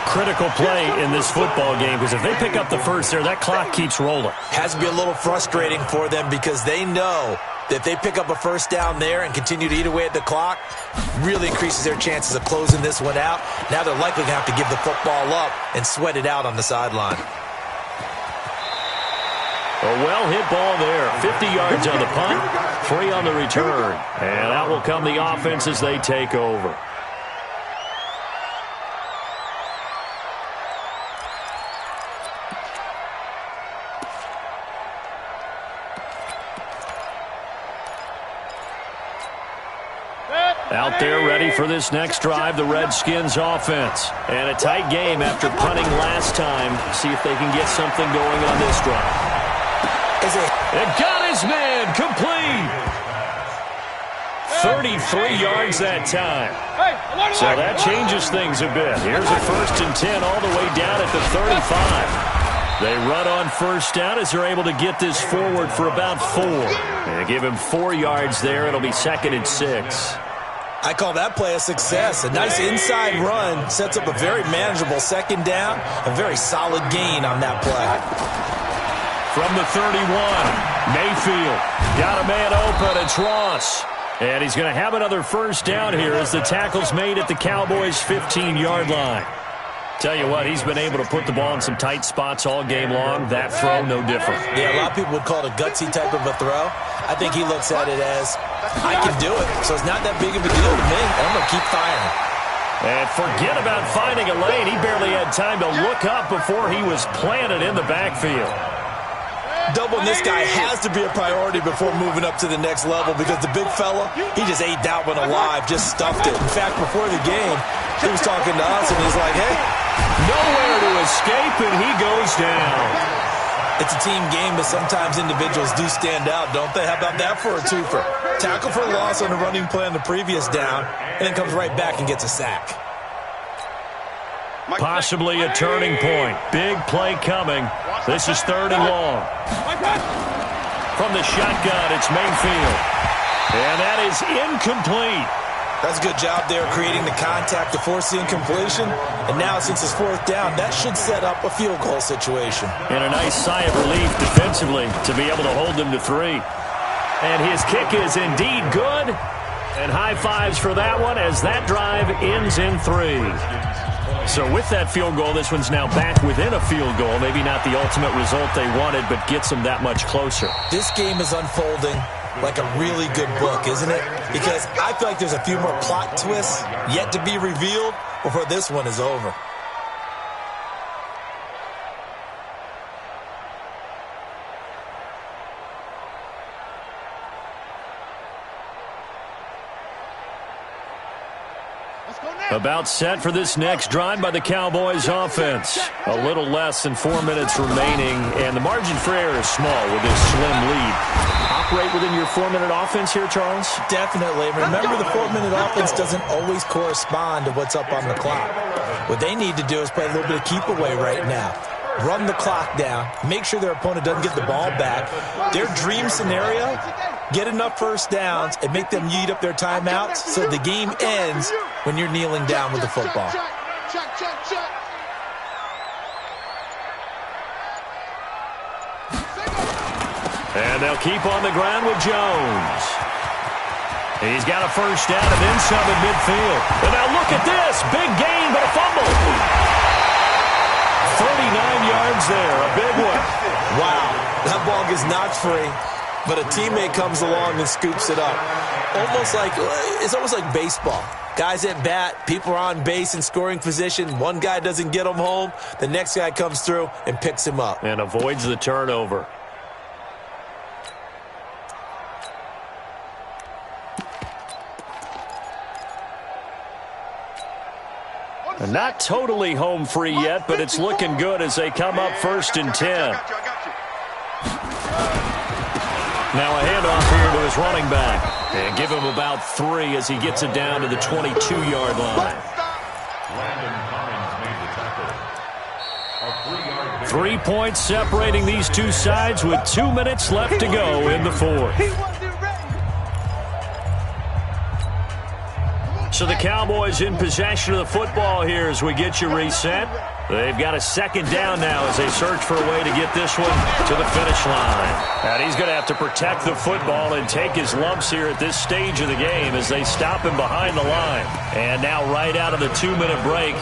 S1: Critical play in this football game because if they pick up the first there, that clock keeps rolling.
S2: Has to be a little frustrating for them because they know that if they pick up a first down there and continue to eat away at the clock, really increases their chances of closing this one out. Now they're likely going to have to give the football up and sweat it out on the sideline.
S1: A well-hit ball there. 50 yards on the punt, 3 on the return. And out will come the offense as they take over. Out there ready for this next drive, the Redskins offense. And a tight game after punting last time. See if they can get something going on this drive. And got his man complete. 33 yards that time. So that changes things a bit. Here's a 1st and 10 all the way down at the 35. They run on 1st down as they're able to get this forward for about 4. And give him 4 yards there. It'll be 2nd and 6.
S2: I call that play a success. A nice inside run sets up a very manageable 2nd down. A very solid gain on that play.
S1: From the 31, Mayfield got a man open. It's Ross. And he's going to have another 1st down here as the tackle's made at the Cowboys' 15-yard line. Tell you what, he's been able to put the ball in some tight spots all game long. That throw, no different.
S2: Yeah, a lot of people would call it a gutsy type of a throw. I think he looks at it as, I can do it, so it's not that big of a deal to me. I'm going to keep firing.
S1: And forget about finding a lane. He barely had time to look up before he was planted in the backfield.
S2: Doubling this guy has to be a priority before moving up to the next level because the big fella, he just ate that one alive, just stuffed it. In fact, before the game, he was talking to us, and he's like, hey.
S1: Nowhere to escape, and he goes down.
S2: It's a team game, but sometimes individuals do stand out, don't they? How about that for a twofer? Tackle for a loss on the running play on the previous down, and then comes right back and gets a sack.
S1: Possibly a turning point. Big play coming. This is 3rd and long. From the shotgun, it's Mayfield. And that is incomplete.
S2: That's a good job there creating the contact to force the incompletion. And now, since it's 4th down, that should set up a field goal situation.
S1: And a nice sigh of relief defensively to be able to hold them to 3. And his kick is indeed good. And high fives for that one as that drive ends in 3. So with that field goal, this one's now back within a field goal. Maybe not the ultimate result they wanted, but gets them that much closer.
S2: This game is unfolding like a really good book, isn't it? Because I feel like there's a few more plot twists yet to be revealed before this one is over.
S1: About set for this next drive by the Cowboys offense. A little less than 4 minutes remaining, and the margin for error is small with this slim lead. Operate within your 4-minute offense here, Charles?
S2: Definitely. Remember, the 4-minute offense doesn't always correspond to what's up on the clock. What they need to do is play a little bit of keep away right now. Run the clock down. Make sure their opponent doesn't get the ball back. Their dream scenario, get enough first downs and make them eat up their timeouts so the game ends when you're kneeling down with the football.
S1: And they'll keep on the ground with Jones. He's got a first down and then some at midfield. And now look at this. Big gain, but a fumble. 39 yards there, a big one.
S2: Wow, that ball gets knocked free, but a teammate comes along and scoops it up. It's almost like baseball. Guys at bat, people are on base in scoring position. One guy doesn't get him home. The next guy comes through and picks him up.
S1: And avoids the turnover. Not totally home free yet, but it's looking good as they come up 1st and 10. Now a handoff here to his running back. And give him about 3 as he gets it down to the 22-yard line. 3 points separating these two sides with 2 minutes left to go in the 4th. So the Cowboys in possession of the football here as we get you reset. They've got a 2nd down now as they search for a way to get this one to the finish line. And he's going to have to protect the football and take his lumps here at this stage of the game as they stop him behind the line. And now right out of the 2-minute break,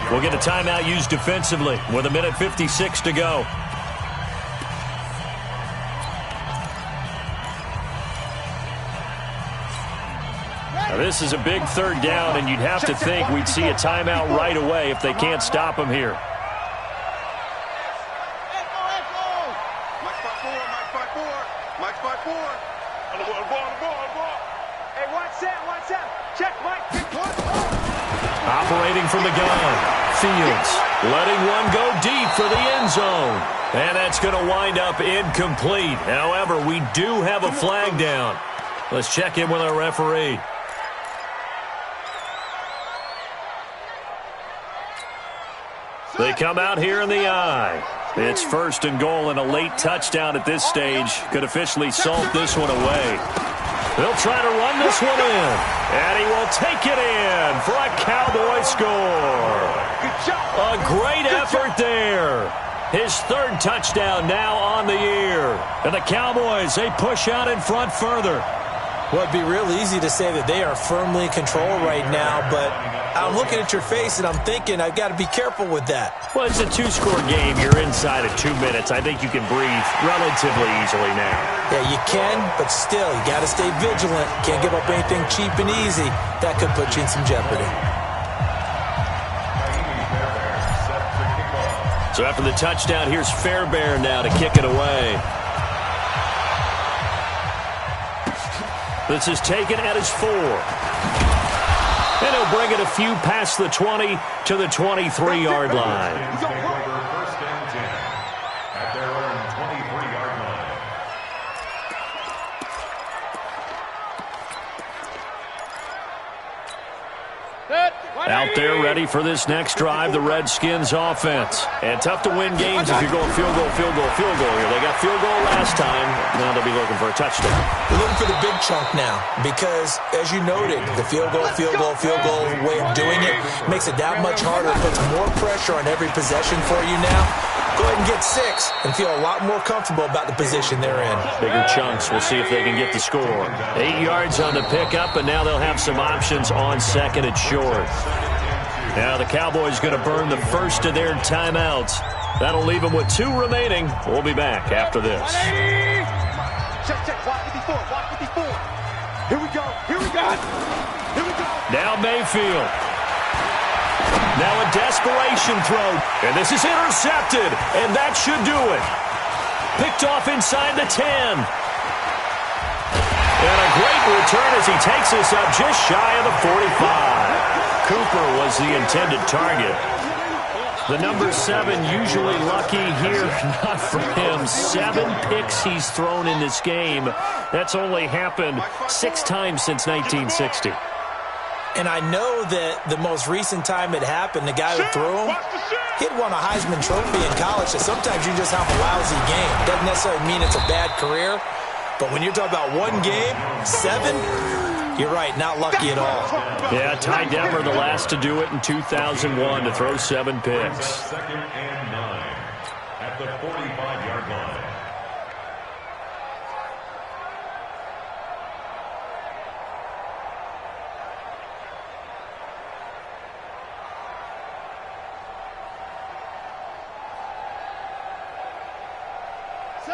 S1: we'll get a timeout used defensively with 1:56 to go. Now this is a big 3rd down, and you'd have to think we'd see a timeout right away if they can't stop him here. Operating from the gun, Fields letting one go deep for the end zone. And that's going to wind up incomplete. However, we do have a flag down. Let's check in with our referee. They come out here in the eye. It's 1st and goal, and a late touchdown at this stage could officially salt this one away. They'll try to run this one in, and he will take it in for a Cowboy score. A great effort there. His 3rd touchdown now on the year. And the Cowboys, they push out in front further.
S2: Well, it'd be real easy to say that they are firmly in control right now, but I'm looking at your face and I'm thinking I've got to be careful with that.
S1: Well, it's a 2-score game. You're inside of 2 minutes. I think you can breathe relatively easily now.
S2: Yeah, you can, but still, you got to stay vigilant. Can't give up anything cheap and easy. That could put you in some jeopardy.
S1: So after the touchdown, here's Fairbairn now to kick it away. This is taken at his 4. And he'll bring it a few past the 20 to the 23-yard line.
S3: First and 10 at their own 23-yard line.
S1: Out there ready for this next drive, the Redskins offense. And tough to win games if you're going field goal, field goal, field goal here. They got field goal last time. Now they'll be looking for a touchdown.
S2: They're looking for the big chunk now because, as you noted, the field goal way of doing it makes it that much harder. It puts more pressure on every possession for you now. Go ahead and get 6 and feel a lot more comfortable about the position they're in.
S1: Bigger chunks. We'll see if they can get the score. 8 yards on the pickup, and now they'll have some options on second and short. Now the Cowboys going to burn the first of their timeouts. That'll leave them with 2 remaining. We'll be back after this.
S4: Check, watch 54, watch 54. Here we go, here we go. Here we go.
S1: Now Mayfield. Now a desperation throw. And this is intercepted. And that should do it. Picked off inside the 10. And a great return as he takes us up just shy of the 45. Cooper was the intended target. The number 7 usually lucky here. Not for him. 7 picks he's thrown in this game. That's only happened 6 times since 1960.
S2: And I know that the most recent time it happened, the guy who threw him, he'd won a Heisman Trophy in college, so sometimes you just have a lousy game. Doesn't necessarily mean it's a bad career, but when you're talking about 1 game, 7, you're right, not lucky at all.
S1: Yeah, Ty Detmer, the last to do it in 2001, to throw 7 picks.
S3: Second and 9 at the 45-yard line.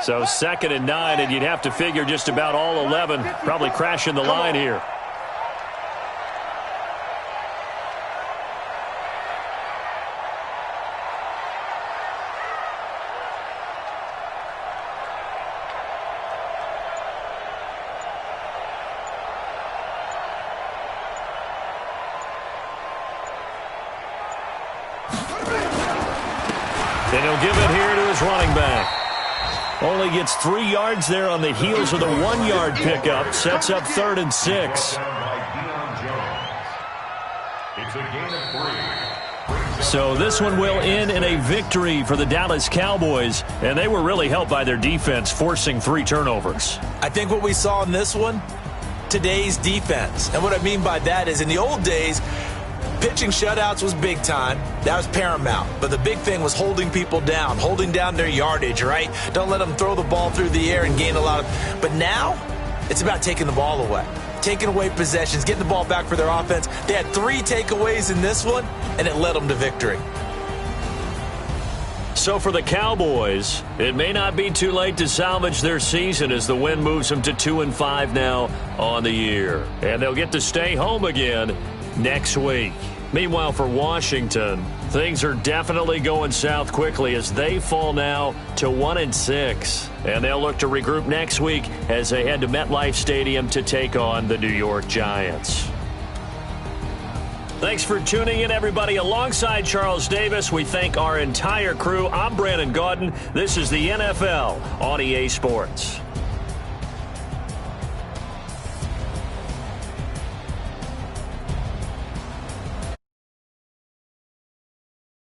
S1: So second and 9, and you'd have to figure just about all 11 probably crashing the line here. And he'll give it here to his running back. Only gets 3 yards there on the heels of the 1-yard pickup. Sets up 3rd and 6.
S3: It's a gain of 3.
S1: So this one will end in a victory for the Dallas Cowboys. And they were really helped by their defense, forcing 3 turnovers.
S2: I think what we saw in this one, today's defense. And what I mean by that is in the old days, pitching shutouts was big time. That was paramount. But the big thing was holding people down, holding down their yardage, right? Don't let them throw the ball through the air and gain a lot of... But now, it's about taking the ball away. Taking away possessions, getting the ball back for their offense. They had 3 takeaways in this one, and it led them to victory.
S1: So for the Cowboys, it may not be too late to salvage their season as the win moves them to 2-5 now on the year. And they'll get to stay home again next week. Meanwhile, for Washington, things are definitely going south quickly as they fall now to 1-6. And they'll look to regroup next week as they head to MetLife Stadium to take on the New York Giants. Thanks for tuning in, everybody. Alongside Charles Davis, we thank our entire crew. I'm Brandon Gaudin. This is the NFL on EA Sports.